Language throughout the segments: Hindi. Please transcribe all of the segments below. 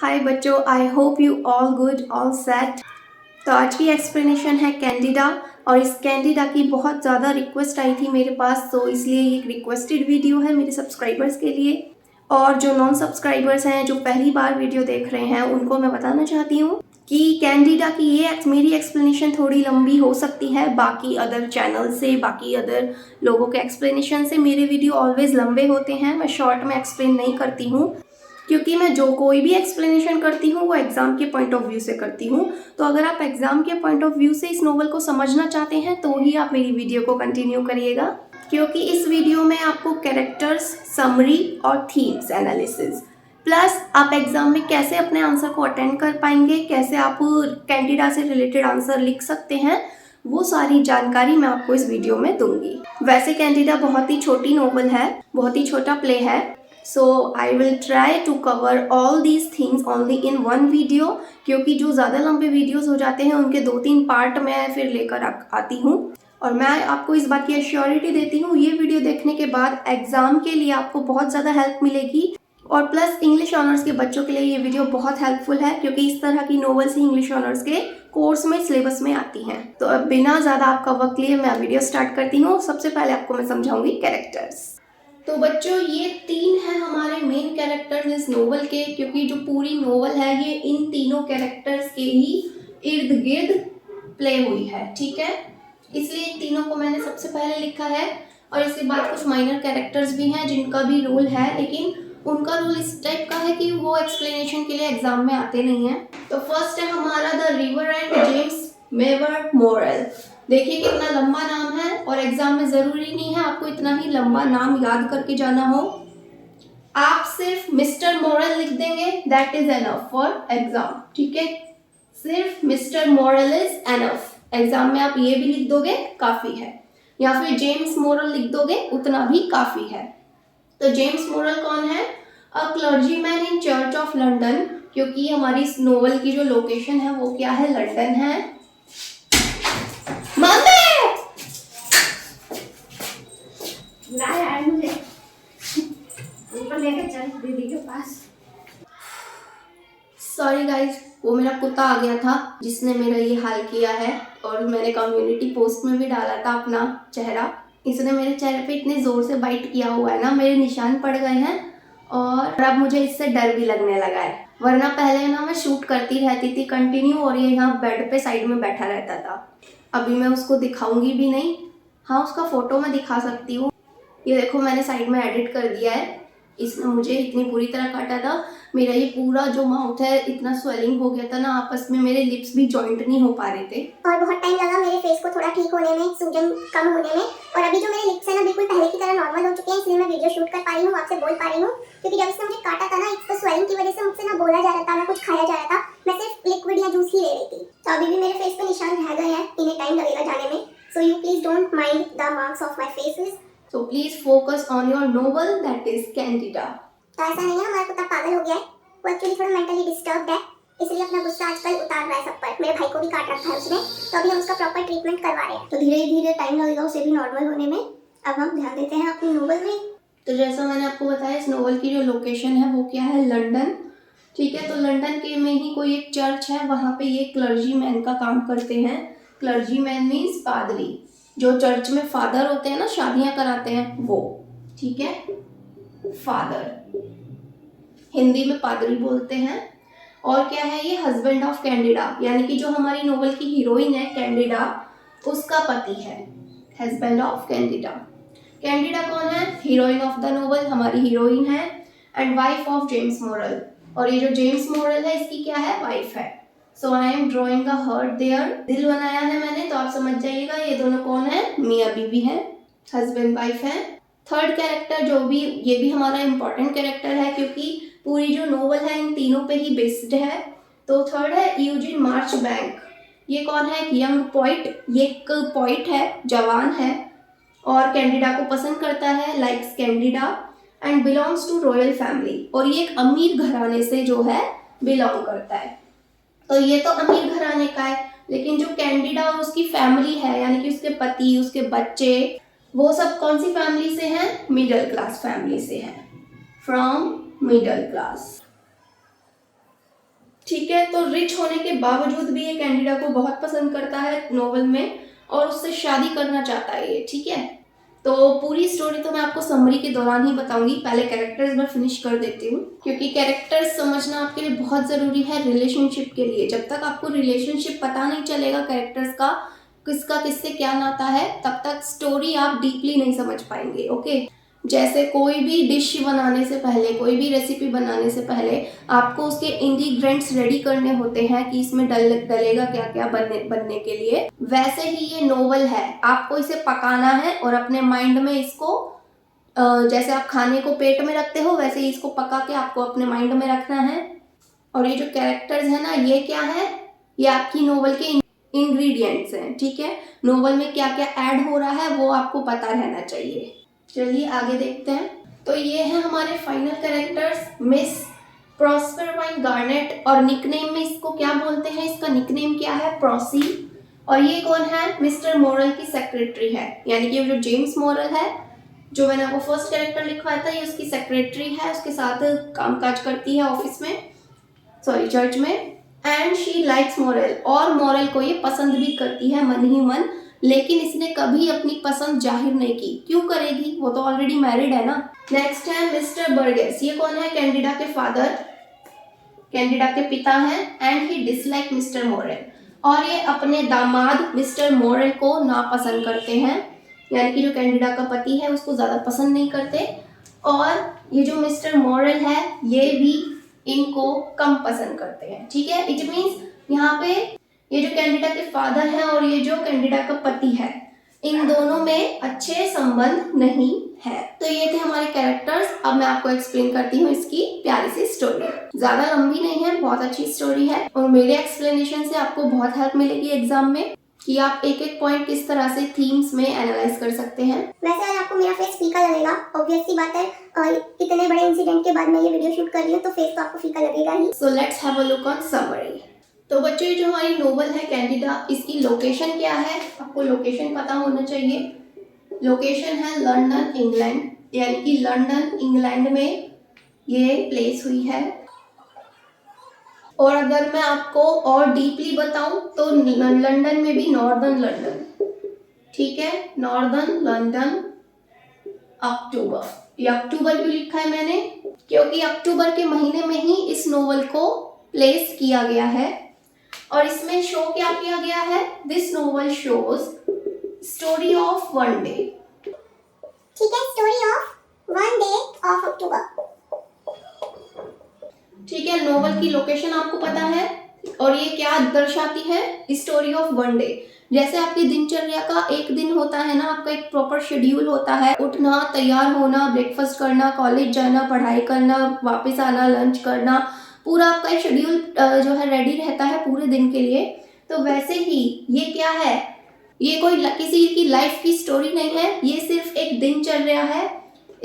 हाय बच्चों, I hope you all good all set. तो आज की एक्सप्लेनेशन है कैंडिडा और इस कैंडिडा की बहुत ज़्यादा रिक्वेस्ट आई थी मेरे पास, तो इसलिए ये एक रिक्वेस्टेड वीडियो है मेरे सब्सक्राइबर्स के लिए। और जो नॉन सब्सक्राइबर्स हैं जो पहली बार वीडियो देख रहे हैं उनको मैं बताना चाहती हूँ कि कैंडिडा की ये मेरी एक्सप्लेनेशन थोड़ी लंबी हो सकती है बाकी अदर चैनल से, बाकी अदर लोगों के एक्सप्लेनेशन से। मेरे वीडियो ऑलवेज लंबे होते हैं, मैं शॉर्ट में एक्सप्लेन नहीं करती हूँ क्योंकि मैं जो कोई भी एक्सप्लेनेशन करती हूँ वो एग्ज़ाम के पॉइंट ऑफ व्यू से करती हूँ। तो अगर आप एग्ज़ाम के पॉइंट ऑफ व्यू से इस नोवेल को समझना चाहते हैं तो ही आप मेरी वीडियो को कंटिन्यू करिएगा, क्योंकि इस वीडियो में आपको कैरेक्टर्स, समरी और थीम्स एनालिसिस प्लस आप एग्ज़ाम में कैसे अपने आंसर को अटेंड कर पाएंगे, कैसे आप कैंडिडा से रिलेटेड आंसर लिख सकते हैं, वो सारी जानकारी मैं आपको इस वीडियो में दूंगी। वैसे कैंडिडा बहुत ही छोटी नोवेल है, बहुत ही छोटा प्ले है, so I will try to cover all these things only in one video, क्योंकि जो ज़्यादा लंबे वीडियोस हो जाते हैं उनके 2-3 पार्ट मैं फिर लेकर आती हूँ। और मैं आपको इस बात की एश्योरिटी देती हूँ ये वीडियो देखने के बाद एग्ज़ाम के लिए आपको बहुत ज़्यादा हेल्प मिलेगी। और प्लस इंग्लिश ऑनर्स के बच्चों के लिए ये वीडियो बहुत हेल्पफुल है, क्योंकि इस तरह की नॉवेल्स ही इंग्लिश ऑनर्स के कोर्स में, सिलेबस में आती हैं। तो अब बिना ज़्यादा आपका वक्त लिए मैं वीडियो स्टार्ट करती हूँ। सबसे पहले आपको मैं समझाऊंगी कैरेक्टर्स। तो बच्चों ये 3 हैं हमारे मेन कैरेक्टर्स इस नोवेल के, क्योंकि जो पूरी नोवेल है ये इन तीनों कैरेक्टर्स के ही इर्द गिर्द प्ले हुई है, ठीक है। इसलिए इन तीनों को मैंने सबसे पहले लिखा है। और इसके बाद कुछ माइनर कैरेक्टर्स भी हैं जिनका भी रोल है, लेकिन उनका रोल इस टाइप का है कि वो एक्सप्लेनेशन के लिए एग्जाम में आते नहीं हैं। तो फर्स्ट है हमारा द रिवरेंड जेम्स मेवर मोरेल। देखिए कितना लंबा नाम है और एग्जाम में जरूरी नहीं है आपको इतना ही लंबा नाम याद करके जाना हो। आप सिर्फ मिस्टर मोरेल लिख देंगे, that is enough for exam, ठीक है। सिर्फ mister Morel is enough, exam में आप ये भी लिख दोगे काफी है, या फिर जेम्स मोरेल लिख दोगे उतना भी काफी है। तो जेम्स मोरेल कौन है? A clergyman in church of London, क्योंकि हमारी इस नोवेल की जो लोकेशन है वो क्या है, लंदन है। मुझे ऊपर लेकर चल दीदी के पास। सॉरी गाइज, वो मेरा कुत्ता आ गया था जिसने मेरा ये हाल किया है, और मैंने कम्युनिटी पोस्ट में भी डाला था अपना चेहरा। इसने मेरे चेहरे पे इतने जोर से बाइट किया हुआ है ना, मेरे निशान पड़ गए हैं और अब मुझे इससे डर भी लगने लगा है। वरना पहले ना मैं शूट करती रहती थी कंटिन्यू और ये यहाँ बेड पे साइड में बैठा रहता था। अभी मैं उसको दिखाऊंगी भी नहीं। हाँ, उसका फोटो मैं दिखा सकती हूँ। ये देखो मैंने साइड में एडिट कर दिया है। इसने मुझे इतनी बुरी तरह काटा था, मेरा ये पूरा जो माउथ है इतना स्वेलिंग हो गया था ना, आपस में मेरे लिप्स भी जॉइंट नहीं हो पा रहे थे और बहुत टाइम लगा मेरे फेस को थोड़ा ठीक होने में, सूजन कम होने में। और अभी जो मेरे लिप्स है ना बिल्कुल पहले की तरह नॉर्मल हो चुके हैं, इसलिए मैं वीडियो शूट कर पा रही हूँ, आपसे बोल पा रही हूँ। क्योंकि जब इसने मुझे काटा था ना, एक तो स्वेलिंग की वजह से मुझसे ना बोला जा रहा था, ना कुछ खाया जा रहा था, मैं सिर्फ लिक्विड या जूस ही ले रही थी। तो अभी भी मेरे फेस पे निशान रह गए हैं, इन्हें टाइम लगेगा जाने में। So you please don't mind the marks of my faces. So please focus on your novel, that is Candida. तो ऐसा नहीं है हमारा कुत्ता पागल हो गया है, वो एक्चुअली थोड़ा मेंटली डिस्टर्ब्ड है, इसलिए अपना गुस्सा आजकल उतार रहा है सब पर। मेरे भाई को भी काट रखा है उसने, तो अभी हम उसका प्रॉपर ट्रीटमेंट करवा रहे हैं। तो धीरे धीरे टाइम लगेगा उसे भी नॉर्मल होने में। अब हम ध्यान देते हैं अपनी नोवेल में। तो जैसा मैंने आपको बताया इस नोवेल की जो लोकेशन है वो क्या है, लंदन, ठीक है। तो लंदन के में ही कोई एक चर्च है, वहाँ पे ये क्लर्जी मैन का काम करते हैं। क्लर्जी मैन मीन्स पादरी, जो चर्च में फादर होते हैं ना, शादियाँ कराते हैं वो, ठीक है। फादर हिंदी में पादरी बोलते हैं। और क्या है, ये हस्बैंड ऑफ कैंडिडा, यानी कि जो हमारी नोवेल की हीरोइन है कैंडिडा, उसका पति है, हस्बैंड ऑफ कैंडिडा। कैंडिडा कौन है? हीरोइन ऑफ द नोवेल, हमारी हीरोइन है, and wife of James Morel. और ये जो जेम्स मोरेल है इसकी क्या है, वाइफ है। So I am drawing a heart there, दिल बनाया है मैंने, तो आप समझ जाइएगा ये दोनों कौन है, मियाँ बीवी है, हस्बैंड वाइफ है। थर्ड कैरेक्टर जो भी, ये भी हमारा इंपॉर्टेंट कैरेक्टर है क्योंकि पूरी जो नोवेल है इन तीनों पे ही बेस्ड है। तो थर्ड है यूजिन मार्चबैंक। ये कौन है? एक यंग पोइट, ये एक पोइट है, जवान है और कैंडिडा को पसंद करता है, likes Candida and belongs to royal family. और ये एक अमीर घराने से जो है बिलोंग करता है। तो ये तो अमीर घराने का है, लेकिन जो कैंडिडा और उसकी फैमिली है, यानी कि उसके पति, उसके बच्चे, वो सब कौन सी फैमिली से हैं? मिडिल क्लास फैमिली से हैं, फ्रॉम मिडिल क्लास। ठीक है। तो रिच होने के बावजूद भी ये कैंडिडा को बहुत पसंद करता है नोवेल में और उससे शादी करना चाहता है ये, ठीक है। तो पूरी स्टोरी तो मैं आपको समरी के दौरान ही बताऊंगी, पहले कैरेक्टर्स मैं फिनिश कर देती हूँ, क्योंकि कैरेक्टर्स समझना आपके लिए बहुत ज़रूरी है रिलेशनशिप के लिए। जब तक आपको रिलेशनशिप पता नहीं चलेगा कैरेक्टर्स का, किसका किससे क्या नाता है, तब तक स्टोरी आप डीपली नहीं समझ पाएंगे, ओके। जैसे कोई भी डिश बनाने से पहले, कोई भी रेसिपी बनाने से पहले आपको उसके इंग्रेडिएंट्स रेडी करने होते हैं कि इसमें डलेगा क्या क्या बनने के लिए, वैसे ही ये नोवेल है। आपको इसे पकाना है और अपने माइंड में इसको जैसे आप खाने को पेट में रखते हो वैसे ही इसको पका के आपको अपने माइंड में रखना है। और ये जो कैरेक्टर्स है ना, ये क्या है, ये आपकी नोवेल के इंग्रेडिएंट्स हैं, ठीक है। नोवेल में क्या क्या ऐड हो रहा है वो आपको पता रहना चाहिए। चलिए आगे देखते हैं। तो ये है हमारे फाइनल कैरेक्टर्स, मिस प्रॉस्परवाइन गार्नेट, और निकनेम में इसको क्या बोलते हैं, इसका निकनेम क्या है, प्रॉसी। और ये कौन है, मिस्टर मोरल की सेक्रेटरी है, यानी कि जो जेम्स मोरल है, जो मैंने आपको फर्स्ट कैरेक्टर लिखवाया था, ये उसकी सेक्रेटरी है, उसके साथ कामकाज करती है ऑफिस में, सॉरी चर्च में। एंड शी लाइक्स मोरल, और मोरल को ये पसंद भी करती है मन ही मन, लेकिन इसने कभी अपनी पसंद जाहिर नहीं की। क्यों करेगी, वो तो ऑलरेडी मैरिड है ना। नेक्स्ट है मिस्टर बर्गेस, ये कौन है, कैंडिडा के फादर, कैंडिडा के पिता हैं। And he dislike mister moral, और ये अपने दामाद मिस्टर मोरल को नापसंद करते हैं, यानी कि जो कैंडिडा का पति है उसको ज़्यादा पसंद नहीं करते। और ये जो मिस्टर मोरल है ये भी इनको कम पसंद करते हैं, ठीक है। इट मीन्स यहाँ पे ये जो कैंडिडा के फादर हैं और ये जो कैंडिडा का पति है, इन दोनों में अच्छे संबंध नहीं है। तो ये थे हमारे कैरेक्टर्स। अब मैं आपको एक्सप्लेन करती हूँ इसकी प्यारी सी स्टोरी। ज्यादा लंबी नहीं है, बहुत अच्छी स्टोरी है, और मेरे एक्सप्लेनेशन से आपको बहुत हेल्प मिलेगी एग्जाम में कि आप एक एक पॉइंट किस तरह से थीम्स में एनालाइज कर सकते हैं। वैसे आज आपको मेरा फेस फीका लगेगा, ऑब्वियस सी बात है, और इतने बड़े इंसिडेंट के बाद मैं ये वीडियो शूट कर रही हूँ तो फेस तो आपको फीका लगेगा ही। So let's have a look on summary. तो बच्चों ये जो हमारी नोवेल है कैंडिडा, इसकी लोकेशन क्या है, आपको लोकेशन पता होना चाहिए। लोकेशन है लंदन इंग्लैंड, यानी कि लंदन इंग्लैंड में ये प्लेस हुई है। और अगर मैं आपको और डीपली बताऊं तो लंदन में भी नॉर्दर्न लंदन, ठीक है, नॉर्दर्न लंदन। अक्टूबर, ये अक्टूबर क्यों लिखा है मैंने, क्योंकि अक्टूबर के महीने में ही इस नोवेल को प्लेस किया गया है। और इसमें शो क्या किया गया है, this novel shows story of one day, ठीक है, story of one day of October, ठीक है। नोवेल की लोकेशन आपको पता है, और ये क्या दर्शाती है, स्टोरी ऑफ वन डे। जैसे आपकी दिनचर्या का एक दिन होता है ना, आपका एक प्रॉपर शेड्यूल होता है, उठना, तैयार होना, ब्रेकफास्ट करना, कॉलेज जाना, पढ़ाई करना, वापस आना, लंच करना, पूरा आपका एक शेड्यूल जो है रेडी रहता है पूरे दिन के लिए। तो वैसे ही ये क्या है, ये कोई किसी की लाइफ की स्टोरी नहीं है, ये सिर्फ एक दिनचर्या है,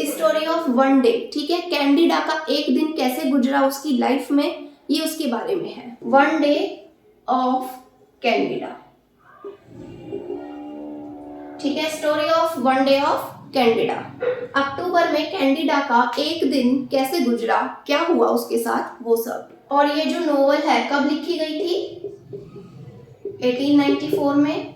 स्टोरी ऑफ वन डे, ठीक है। कैंडिडा का एक दिन कैसे गुजरा उसकी लाइफ में, ये उसके बारे में है, वन डे ऑफ कैंडिडा, ठीक है, story of one day of Candida. अक्टूबर में कैंडिडा का एक दिन कैसे गुजरा, क्या हुआ उसके साथ, वो सब। और ये जो नोवेल है कब लिखी गई थी, 1894 में,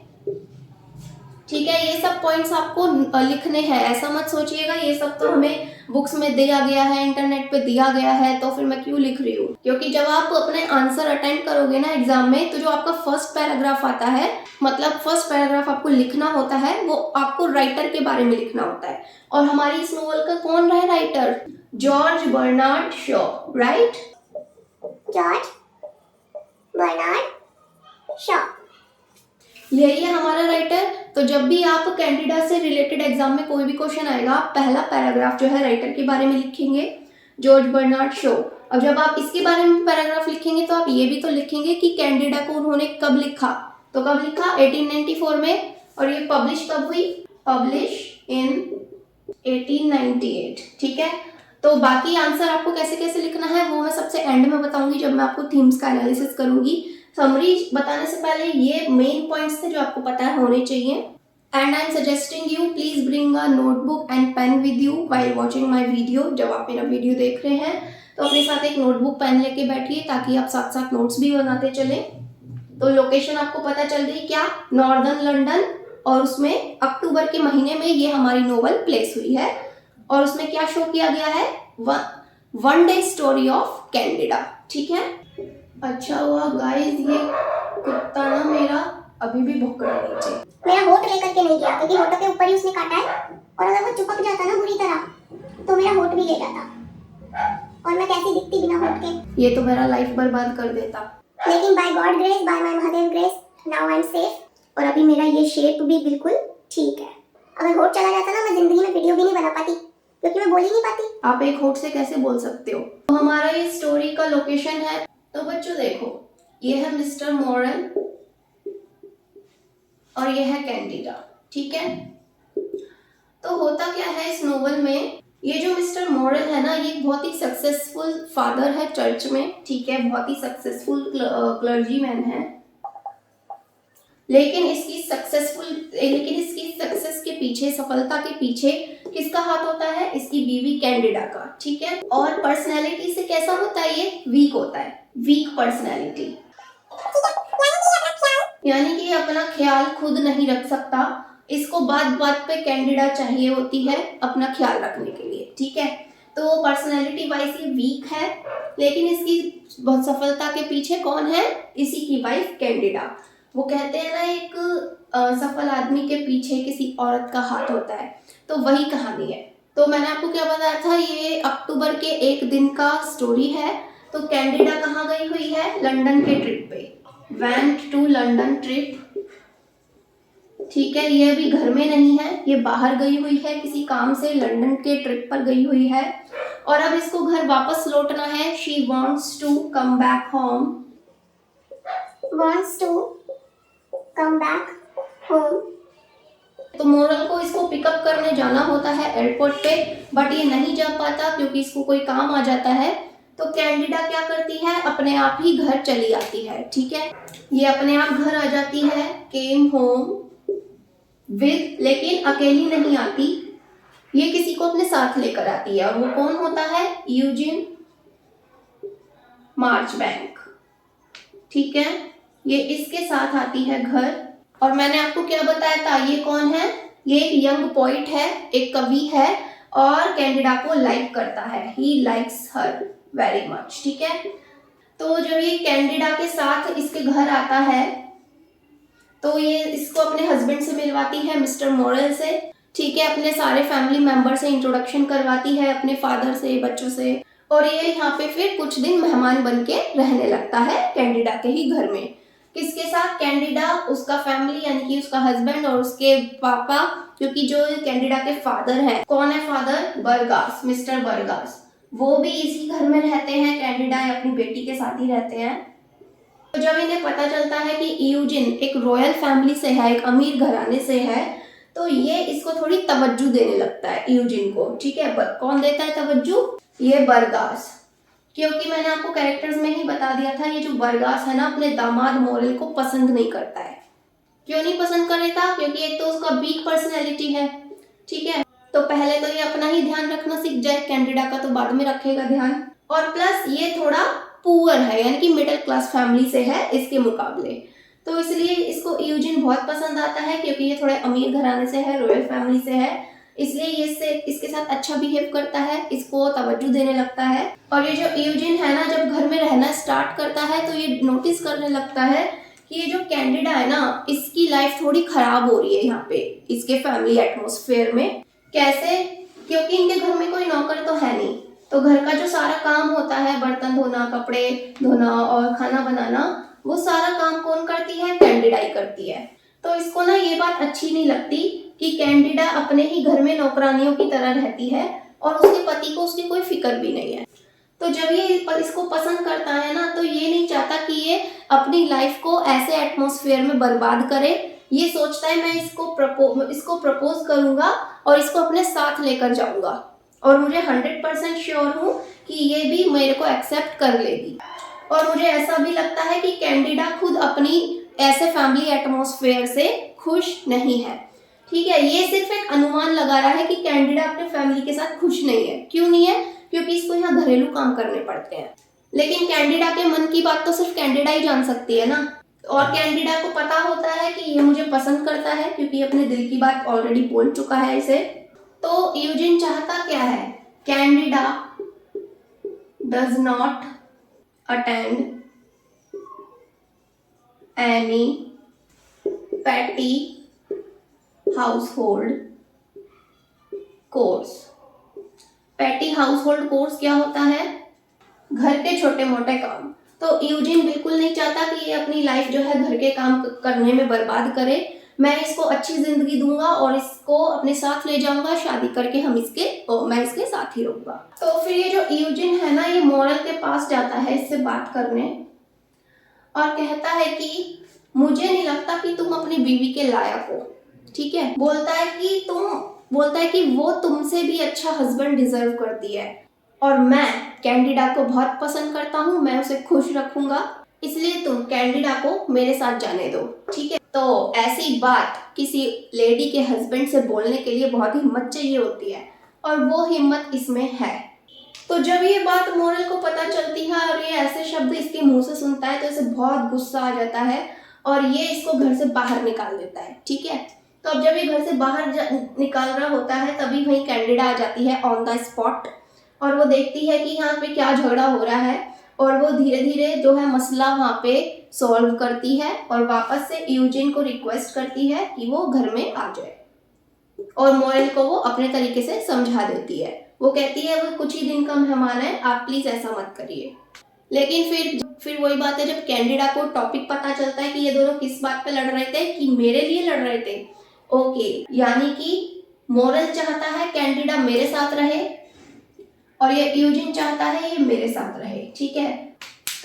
ठीक है। ये सब पॉइंट्स आपको लिखने हैं, ऐसा मत सोचिएगा ये सब तो हमें बुक्स में दिया गया है, इंटरनेट पे दिया गया है, तो फिर मैं क्यों लिख रही हूँ। क्योंकि जब आप अपने आंसर अटेंड करोगे ना एग्जाम में, तो जो आपका फर्स्ट पैराग्राफ आता है, मतलब फर्स्ट पैराग्राफ आपको लिखना होता है, वो आपको राइटर के बारे में लिखना होता है। और हमारी इस नोवेल का कौन है writer, George Bernard Shaw, right, George Bernard Shaw, यही है हमारा राइटर। तो जब भी आप कैंडिडा से रिलेटेड एग्जाम में कोई भी क्वेश्चन आएगा, आप पहला पैराग्राफ जो है राइटर के बारे में लिखेंगे, जॉर्ज बर्नार्ड शॉ। और जब आप इसके बारे में पैराग्राफ लिखेंगे तो आप ये भी तो लिखेंगे कि कैंडिडा को उन्होंने कब लिखा, तो कब लिखा, 1894 में। और ये पब्लिश कब हुई, पब्लिश इन 1898, ठीक है। तो बाकी आंसर आपको कैसे कैसे लिखना है वो मैं सबसे एंड में बताऊंगी, जब मैं आपको थीम्स का एनालिसिस करूंगी। समरी बताने से पहले ये मेन पॉइंट्स थे जो आपको पता है होने चाहिए। And I am suggesting you please bring a notebook and pen with you while watching my video, जब आप मेरा वीडियो देख रहे हैं। तो अपने साथ एक नोटबुक पेन लेके बैठिए ताकि आप साथ साथ नोट्स भी बनाते चलें। तो लोकेशन आपको पता चल गई क्या, नॉर्दर्न लंदन, और उसमें अक्टूबर के महीने में ये हमारी नोवेल प्लेस हुई है। और उसमें क्या शो किया गया है, one day story of Candida. ठीक है, अच्छा हुआ गाइस ये कुत्ता ना मेरा अभी भी भौंक रहा है नीचे। मेरा होठ लेकर के नहीं गया क्योंकि होठों के ऊपर ही उसने काटा है, और अगर वो चिपक जाता ना बुरी तरह तो मेरा होठ भी ले जाता, और मैं कैसी दिखती बिना होठ के। ये तो मेरा लाइफ बर्बाद कर देता। लेकिन by God grace, by my Mahadev grace, now I am safe, और अभी मेरा ये शेप भी बिल्कुल ठीक है। अगर होठ चला जाता ना मैं जिंदगी में वीडियो भी नहीं बना पाती क्योंकि मैं बोल ही नहीं पाती। आप एक होठ से कैसे बोल सकते हो। तो हमारा ये स्टोरी का लोकेशन है। तो बच्चों देखो, ये है मिस्टर मॉरल और ये है कैंडिडा। ठीक है, तो होता क्या है इस नोवेल में, ये जो मिस्टर मॉरल है ना, ये बहुत ही सक्सेसफुल फादर है चर्च में। ठीक है, बहुत ही सक्सेसफुल क्लर्जीमैन है। लेकिन इसकी सक्सेस के पीछे, सफलता के पीछे किसका हाथ होता है, इसकी बीवी कैंडिडा का। ठीक है, और पर्सनैलिटी से कैसा होता है, ये वीक होता है, वीक पर्सनैलिटी, यानी कि ये अपना ख्याल खुद नहीं रख सकता। इसको बात बात पे कैंडिडा चाहिए होती है अपना ख्याल रखने के लिए। ठीक है, तो पर्सनैलिटी वाइज ये वीक है, लेकिन इसकी बहुत सफलता के पीछे कौन है, इसी की वाइफ कैंडिडा। वो कहते हैं ना, एक सफल आदमी के पीछे किसी औरत का हाथ होता है, तो वही कहानी है। तो मैंने आपको क्या बताया था, ये अक्टूबर के एक दिन का स्टोरी है। तो कैंडिडा कहाँ गई हुई है, लंदन के ट्रिप पे, वेंट टू लंदन ट्रिप। ठीक है, ये अभी घर में नहीं है, ये बाहर गई हुई है किसी काम से, लंदन के ट्रिप पर गई हुई है, और अब इसको घर वापस लौटना है। She wants to come back home, wants to come back home। तो मोरल को इसको पिकअप करने जाना होता है एयरपोर्ट पे, बट ये नहीं जा पाता क्योंकि इसको कोई काम आ जाता है। तो कैंडिडा क्या करती है, अपने आप ही घर चली आती है। ठीक है, ये अपने आप घर आ जाती है, केम होम विद, लेकिन अकेली नहीं आती, ये किसी को अपने साथ लेकर आती है। और वो कौन होता है, यूजिन मार्चबैंक। ठीक है, ये इसके साथ आती है घर। और मैंने आपको क्या बताया था, ये कौन है, ये एक यंग पोइट है, एक कवि है, और कैंडिडा को लाइक करता है, he likes her very much. ठीक है, तो जब ये कैंडिडा के साथ इसके घर आता है तो ये इसको अपने हस्बैंड से मिलवाती है, मिस्टर मॉरल से। ठीक है, अपने सारे फैमिली मेंबर से इंट्रोडक्शन करवाती है, अपने फादर से, बच्चों से, और ये यहाँ पे फिर कुछ दिन मेहमान बन के रहने लगता है कैंडिडा के ही घर में। किसके साथ, कैंडिडा, उसका फैमिली यानी कि उसका हस्बैंड और उसके पापा, क्योंकि जो कैंडिडा के फादर हैं, कौन है फादर, बर्गास, मिस्टर बर्गास, वो भी इसी घर में रहते हैं। कैंडिडा अपनी बेटी के साथ ही रहते हैं। तो जब इन्हें पता चलता है कि यूजिन एक रॉयल फैमिली से है, एक अमीर घराने से है, तो ये इसको थोड़ी तवज्जो देने लगता है यूजिन को। ठीक है, कौन देता है तवज्जो, ये बर्गास, क्योंकि मैंने आपको कैरेक्टर्स में ही बता दिया था, ये जो बर्गास है ना, अपने दामाद मॉरल को पसंद नहीं करता है। क्यों नहीं पसंद करेगा, क्योंकि एक तो उसका वीक पर्सनैलिटी है। ठीक है, तो पहले तो ये अपना ही ध्यान रखना सीख जाए, कैंडिडा का तो बाद में रखेगा ध्यान। और प्लस ये थोड़ा पुअर है, यानी कि मिडिल क्लास फैमिली से है इसके मुकाबले, तो इसलिए इसको यूजिन बहुत पसंद आता है, क्योंकि ये थोड़े अमीर घराने से है, रॉयल फैमिली से है, इसलिए ये इसके साथ अच्छा बिहेव करता है, इसको तवज्जो देने लगता है। और ये जो यूजिन है ना, जब घर में रहना स्टार्ट करता है तो ये नोटिस करने लगता है कि ये जो कैंडिडा है ना, इसकी लाइफ थोड़ी खराब हो रही है यहाँ पे, इसके फैमिली एटमॉस्फेयर में। कैसे, क्योंकि इनके घर में कोई नौकर तो है नहीं, तो घर का जो सारा काम होता है, बर्तन धोना, कपड़े धोना और खाना बनाना, वो सारा काम कौन करती है, कैंडिडा ही करती है। तो इसको ना ये बात अच्छी नहीं लगती कि कैंडिडा अपने ही घर में नौकरानियों की तरह रहती है और उसके पति को उसकी कोई फिक्र भी नहीं है। तो जब ये इसको पसंद करता है ना, तो ये नहीं चाहता कि ये अपनी लाइफ को ऐसे एटमॉस्फेयर में बर्बाद करे। ये सोचता है मैं इसको प्रपोज करूंगा और इसको अपने साथ लेकर जाऊंगा, और मुझे 100% श्योर हूँ कि ये भी मेरे को एक्सेप्ट कर लेगी। और मुझे ऐसा भी लगता है कि कैंडिडा खुद अपनी ऐसे फैमिली एटमॉस्फेयर से खुश नहीं है। ठीक है, ये सिर्फ एक अनुमान लगा रहा है कि कैंडिडा अपने फैमिली के साथ खुश नहीं है। क्यों नहीं है, क्योंकि इसको यहाँ घरेलू काम करने पड़ते हैं। लेकिन कैंडिडा के मन की बात तो सिर्फ कैंडिडा ही जान सकती है ना। और कैंडिडा को पता होता है कि ये मुझे पसंद करता है, क्योंकि अपने दिल की बात ऑलरेडी बोल चुका है इसे। तो यूजिन चाहता क्या है? Candida does not attend any petty household course। petty household course क्या होता है? घर के छोटे मोटे काम। तो यूजिन बिल्कुल नहीं चाहता कि ये अपनी लाइफ जो है घर के काम करने में बर्बाद करे। मैं इसको अच्छी जिंदगी दूंगा और इसको अपने साथ ले जाऊंगा, शादी करके मैं इसके साथ ही रहूंगा। तो फिर ये जो यूजिन है ना, ये मोरल के पास जाता है इससे बात करने और कहता है कि मुझे नहीं लगता कि तुम अपनी बीवी के लायक हो। ठीक है, बोलता है कि वो तुमसे भी अच्छा हस्बैंड डिजर्व करती है और मैं कैंडिडा को बहुत पसंद करता हूँ, मैं उसे खुश रखूंगा, इसलिए तुम कैंडिडा को मेरे साथ जाने दो। ठीक है, तो ऐसी बात किसी लेडी के हस्बैंड से बोलने के लिए बहुत हिम्मत चाहिए होती है और वो हिम्मत इसमें है। तो जब ये बात मोरल को पता चलती है और ये ऐसे शब्द इसके मुंह से सुनता है तो इसे बहुत गुस्सा आ जाता है और ये इसको घर से बाहर निकाल देता है। ठीक है, तो अब जब ये घर से बाहर निकाल रहा होता है तभी वहीं कैंडिडा आ जाती है ऑन द स्पॉट और वो देखती है कि यहाँ पे क्या झगड़ा हो रहा है और वो धीरे धीरे जो है मसला वहाँ पे सॉल्व करती है और वापस से यूजिन को रिक्वेस्ट करती है कि वो घर में आ जाए और मोरल को वो अपने तरीके से समझा देती है। वो कहती है वो कुछ ही दिन का मेहमान है, आप प्लीज ऐसा मत करिए। लेकिन फिर वही बात है, जब कैंडिडा को टॉपिक पता चलता है कि ये दोनों किस बात पे लड़ रहे थे, कि मेरे लिए लड़ रहे थे। ओके, यानी कि मोरल चाहता है कैंडिडा मेरे साथ रहे और ये यूजिन चाहता है ये मेरे साथ रहे। ठीक है,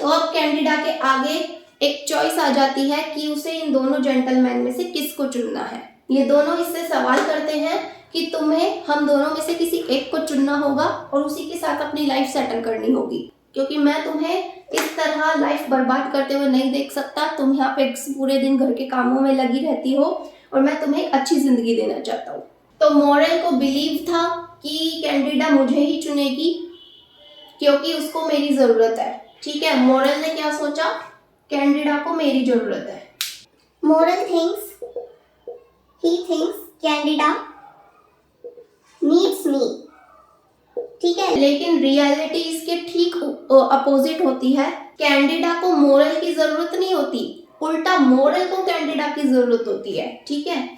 तो अब कैंडिडा के आगे एक चॉइस आ जाती है कि उसे इन दोनों जेंटलमैन में से किसको चुनना है। ये दोनों इससे सवाल करते हैं कि तुम्हें हम दोनों में से किसी एक को चुनना होगा और उसी के साथ अपनी लाइफ सेटल करनी होगी, क्योंकि मैं तुम्हें इस तरह लाइफ बर्बाद करते हुए नहीं देख सकता। तुम यहाँ पे पूरे दिन घर के कामों में लगी रहती हो और मैं तुम्हें एक अच्छी जिंदगी देना चाहता हूँ। तो मोरल को बिलीव था कि कैंडिडा मुझे ही चुनेगी क्योंकि उसको मेरी जरूरत है। ठीक है, मोरल ने क्या सोचा? कैंडिडा को मेरी जरूरत है। मोरल थिंक्स कैंडिडा नीड्स मी। ठीक है, लेकिन रियलिटी इसके ठीक अपोजिट होती है। कैंडिडा को मोरल की जरूरत नहीं होती, उल्टा मोरल को कैंडिडा की जरूरत होती है। ठीक है,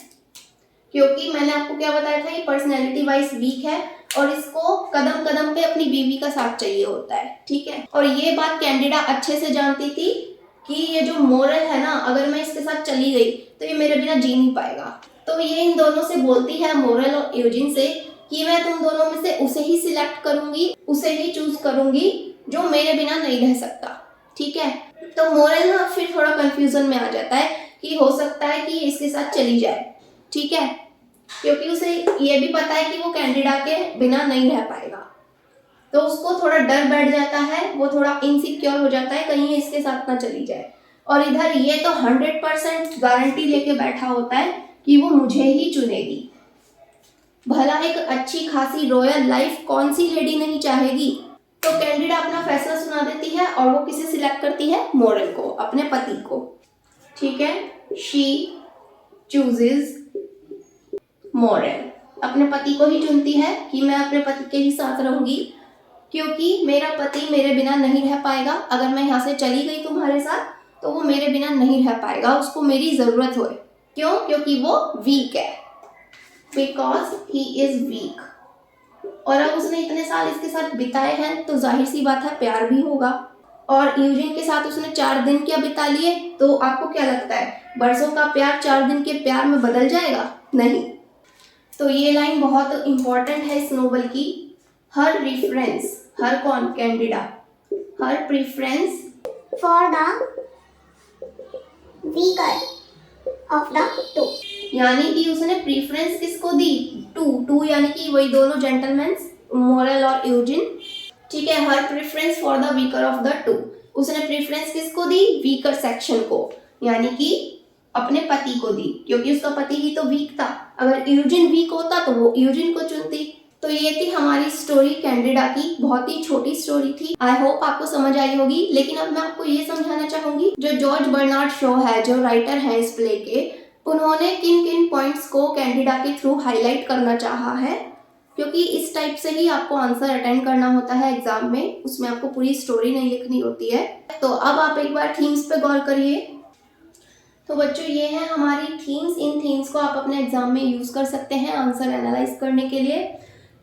क्योंकि मैंने आपको क्या बताया था, ये पर्सनैलिटी वाइज वीक है और इसको कदम कदम पे अपनी बीवी का साथ चाहिए होता है। ठीक है, और ये बात कैंडिडा अच्छे से जानती थी कि ये जो मोरल है ना, अगर मैं इसके साथ चली गई तो ये मेरे बिना जी नहीं पाएगा। तो ये इन दोनों से बोलती है, मोरल और यूजिन से, कि मैं तुम दोनों में से उसे ही सिलेक्ट करूंगी, उसे ही चूज करूंगी जो मेरे बिना नहीं रह सकता। ठीक है, तो मोरल ना फिर थोड़ा कंफ्यूजन में आ जाता है कि हो सकता है कि इसके साथ चली जाए। ठीक है, क्योंकि उसे ये भी पता है कि वो कैंडिडा के बिना नहीं रह पाएगा, तो उसको थोड़ा डर बैठ जाता है, वो थोड़ा इनसिक्योर हो जाता है कहीं इसके साथ ना चली जाए। और इधर ये तो 100% गारंटी लेके बैठा होता है कि वो मुझे ही चुनेगी। भला एक अच्छी खासी रॉयल लाइफ कौन सी लेडी नहीं चाहेगी। तो कैंडिडा अपना फैसला सुना देती है और वो किसे सिलेक्ट करती है? मोरल को, अपने पति को। ठीक है, शी चूजेस मोरल, अपने पति को ही चुनती है कि मैं अपने पति के ही साथ रहूंगी क्योंकि मेरा पति मेरे बिना नहीं रह पाएगा। अगर मैं यहाँ से चली गई तुम्हारे साथ तो वो मेरे बिना नहीं रह पाएगा, उसको मेरी जरूरत हो। क्यों? क्योंकि वो वीक है, बिकॉज ही इज वीक। और अब उसने इतने साल इसके साथ बिताए हैं तो जाहिर सी बात है प्यार भी होगा। और यूजिन के साथ उसने 4 दिन क्या बिता लिए, तो आपको क्या लगता है बरसों का प्यार 4 दिन के प्यार में बदल जाएगा? नहीं। तो ये लाइन बहुत इंपॉर्टेंट है इस नोवेल की। हर रेफरेंस, हर कौन? Candida, her preference for the weaker of the to, यानी कि उसने प्रेफरेंस किसको दी? टू यानी कि वही दोनों जेंटलमैन्स, मोरल और यूजिन। ठीक है, her preference for the weaker of the two, उसने प्रेफरेंस किसको दी? वीकर सेक्शन को, यानी कि अपने पति को दी, क्योंकि उसका पति ही तो वीक था। अगर यूजिन वीक होता तो वो यूजिन को चुनती। तो ये थी हमारी स्टोरी कैंडिडा की, बहुत ही छोटी स्टोरी थी। आई होप आपको समझ आई होगी। लेकिन अब मैं आपको ये समझाना चाहूंगी, जो जॉर्ज बर्नार्ड शॉ है, जो राइटर है इस प्ले के, उन्होंने किन किन पॉइंट्स को कैंडिडा के थ्रू हाईलाइट करना चाहा है, क्योंकि इस टाइप से ही आपको आंसर अटेंड करना होता है एग्जाम में, उसमें आपको पूरी स्टोरी नहीं लिखनी होती है। तो अब आप एक बार थीम्स पे गौर करिए। तो बच्चों ये है हमारी थीम्स। इन थीम्स को आप अपने एग्जाम में यूज कर सकते हैं आंसर एनालाइज करने के लिए।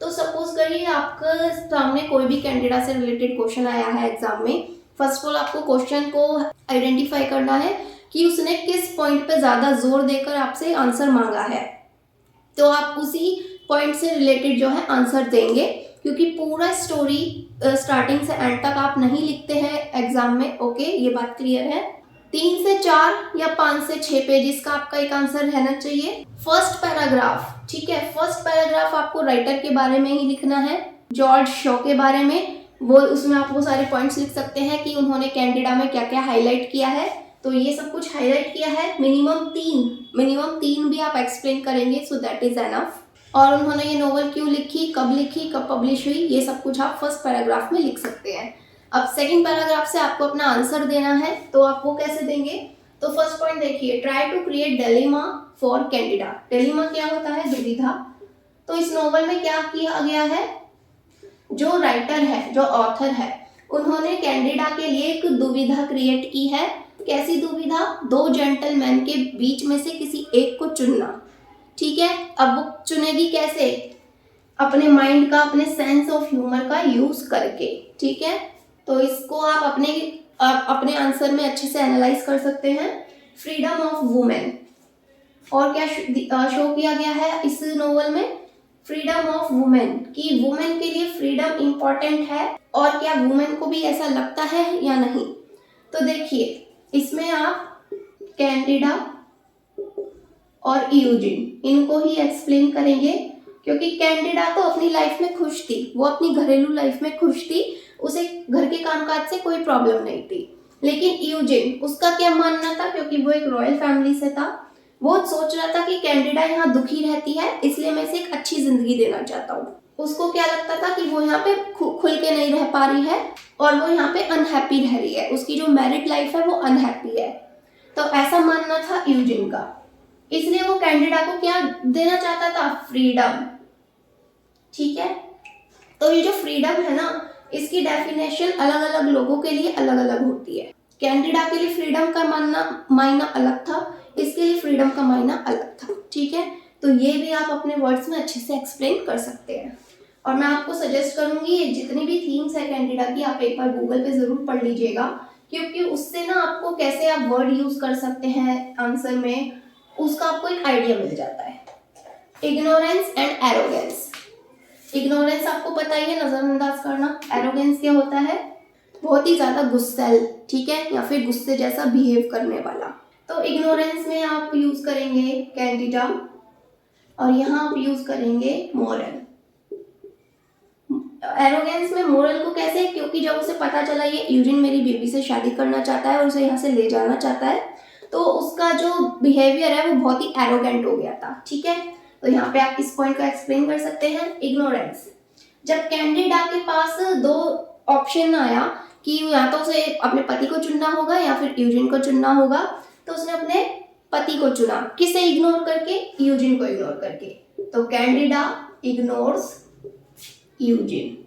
तो सपोज करिए आपके सामने कोई भी कैंडिडा से रिलेटेड क्वेश्चन आया है एग्जाम में। फर्स्ट ऑफ ऑल आपको क्वेश्चन को आइडेंटिफाई करना है कि उसने किस पॉइंट पे ज्यादा जोर देकर आपसे आंसर मांगा है, तो आप उसी पॉइंट से रिलेटेड जो है आंसर देंगे, क्योंकि पूरा स्टोरी स्टार्टिंग से एंड तक आप नहीं लिखते हैं एग्जाम में। ओके, ये बात क्लियर है। 3 से 4 या 5 से 6 पेजेस का आपका एक आंसर रहना चाहिए। फर्स्ट पैराग्राफ, ठीक है, फर्स्ट पैराग्राफ आपको राइटर के बारे में ही लिखना है, जॉर्ज शॉ के बारे में। वो उसमें आप वो सारे पॉइंट्स लिख सकते हैं कि उन्होंने कैंडिडा में क्या क्या हाईलाइट किया है, तो ये सब कुछ हाईलाइट किया है। मिनिमम तीन भी आप एक्सप्लेन करेंगे, सो दैट इज एनफ। और उन्होंने ये नोवेल क्यों लिखी, कब पब्लिश हुई, ये सब कुछ आप फर्स्ट पैराग्राफ में लिख सकते हैं। अब सेकंड पैराग्राफ से आपको अपना आंसर देना है, तो आप वो कैसे देंगे? तो फर्स्ट पॉइंट देखिए, try to create dilemma for Candida. Dilemma क्या होता है? दुविधा। तो इस नोवेल में क्या किया गया है, जो राइटर है, जो ऑथर है, उन्होंने कैंडिडा के लिए एक दुविधा क्रिएट की है। कैसी दुविधा? 2 जेंटलमैन के बीच में से किसी एक को चुनना, ठीक है। अब वो चुनेगी कैसे? अपने माइंड का, अपने सेंस ऑफ ह्यूमर का यूज करके, ठीक है। तो इसको आप अपने आंसर में अच्छे से एनालाइज कर सकते हैं। फ्रीडम ऑफ वुमेन, और क्या शो किया गया है इस नोवेल में? फ्रीडम ऑफ वुमेन, कि वुमेन के लिए फ्रीडम इंपॉर्टेंट है, और क्या वुमेन को भी ऐसा लगता है या नहीं। तो देखिए, इसमें आप कैंडिडा और यूजिन, इनको ही एक्सप्लेन करेंगे, क्योंकि कैंडिडा तो अपनी लाइफ में खुश थी, वो अपनी घरेलू लाइफ में खुश थी, उसे घर के कामकाज से कोई प्रॉब्लम नहीं थी। लेकिन यूजिन, उसका क्या मानना था, क्योंकि वो एक रॉयल फैमिली से था, वो सोच रहा था कि कैंडिडा यहाँ दुखी रहती है, इसलिए मैं इसे एक अच्छी जिंदगी देना चाहता हूँ। उसको क्या लगता था कि वो यहाँ पे खुल के नहीं रह पा रही है, और वो यहाँ पे अनहैप्पी रह रही है, उसकी जो मैरिड लाइफ है वो अनहैप्पी है। तो ऐसा मानना था यूजिन का, इसलिए वो कैंडिडा को क्या देना चाहता था? फ्रीडम, ठीक है। तो ये जो फ्रीडम है ना, इसकी डेफिनेशन अलग अलग लोगों के लिए अलग अलग होती है। कैंडिडा के लिए फ्रीडम का मायना अलग था, इसके लिए फ्रीडम का मायना अलग था, ठीक है। तो ये भी आप अपने वर्ड्स में अच्छे से एक्सप्लेन कर सकते हैं। और मैं आपको सजेस्ट करूंगी, जितनी भी थीम्स है कैंडिडा की, आप एक बार गूगल पे जरूर पढ़ लीजिएगा, क्योंकि उससे ना आपको कैसे आप वर्ड यूज कर सकते हैं आंसर में, उसका आपको एक आइडिया मिल जाता है। Ignorance and arrogance. इग्नोरेंस आपको पता ही है, नजरअंदाज करना। एरोगेंस क्या होता है? बहुत ही ज्यादा गुस्सैल, ठीक है, या फिर गुस्से जैसा बिहेव करने वाला। तो इग्नोरेंस में आप यूज करेंगे कैंडिडा, और यहाँ आप यूज करेंगे मोरल। एरोगेंस में मोरल को कैसे? क्योंकि जब उसे पता चला ये यूजिन मेरी बेबी से शादी करना चाहता है और उसे यहाँ से ले जाना चाहता है, तो उसका जो बिहेवियर है वो बहुत ही एरोगेंट हो गया था, ठीक है। तो यहाँ पे आप इस पॉइंट को एक्सप्लेन कर सकते हैं। इग्नोरेंस, जब कैंडिडा के पास 2 ऑप्शन आया कि या तो उसे अपने पति को चुनना होगा या फिर यूजिन को चुनना होगा, तो उसने अपने पति को चुना। किसे इग्नोर करके? यूजिन को इग्नोर करके। तो कैंडिडा इग्नोर्स यूजिन।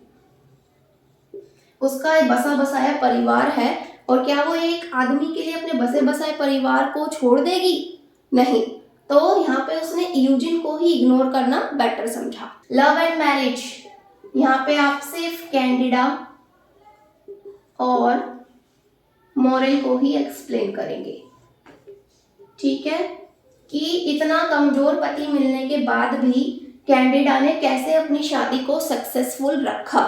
उसका बसा बसाया परिवार है, और क्या वो एक आदमी के लिए अपने बसे बसाए परिवार को छोड़ देगी? नहीं। तो यहाँ पे उसने यूजिन को ही इग्नोर करना बेटर समझा। लव एंड मैरिज, यहाँ पे आप सिर्फ कैंडिडा और मोरल को ही एक्सप्लेन करेंगे, ठीक है, कि इतना कमजोर पति मिलने के बाद भी कैंडिडा ने कैसे अपनी शादी को सक्सेसफुल रखा,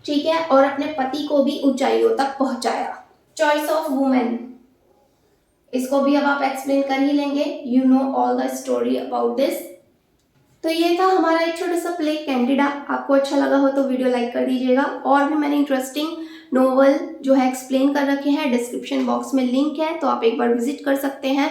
ठीक है, और अपने पति को भी ऊंचाइयों तक पहुंचाया। चॉइस ऑफ वुमेन, इसको भी अब आप एक्सप्लेन कर ही लेंगे, you know all the story about this. तो ये था हमारा एक छोटा सा प्ले कैंडिडा। आपको अच्छा लगा हो तो वीडियो लाइक कर दीजिएगा। और भी मैंने इंटरेस्टिंग नोवेल जो है एक्सप्लेन कर रखे हैं, डिस्क्रिप्शन बॉक्स में लिंक है, तो आप एक बार विजिट कर सकते हैं।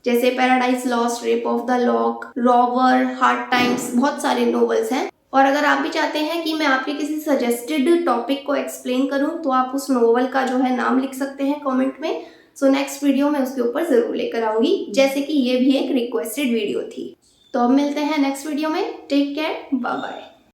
जैसे paradise lost, rape of the lock, rover, hard times, बहुत सारे नोवेल्स हैं। और अगर आप भी चाहते हैं कि मैं आपके किसी सजेस्टेड टॉपिक को एक्सप्लेन करूं तो आप उस नोवेल का जो है नाम लिख सकते हैं कमेंट में। सो नेक्स्ट वीडियो में उसके ऊपर ज़रूर लेकर आऊँगी, जैसे कि ये भी एक रिक्वेस्टेड वीडियो थी। तो अब मिलते हैं नेक्स्ट वीडियो में। Take care, bye bye.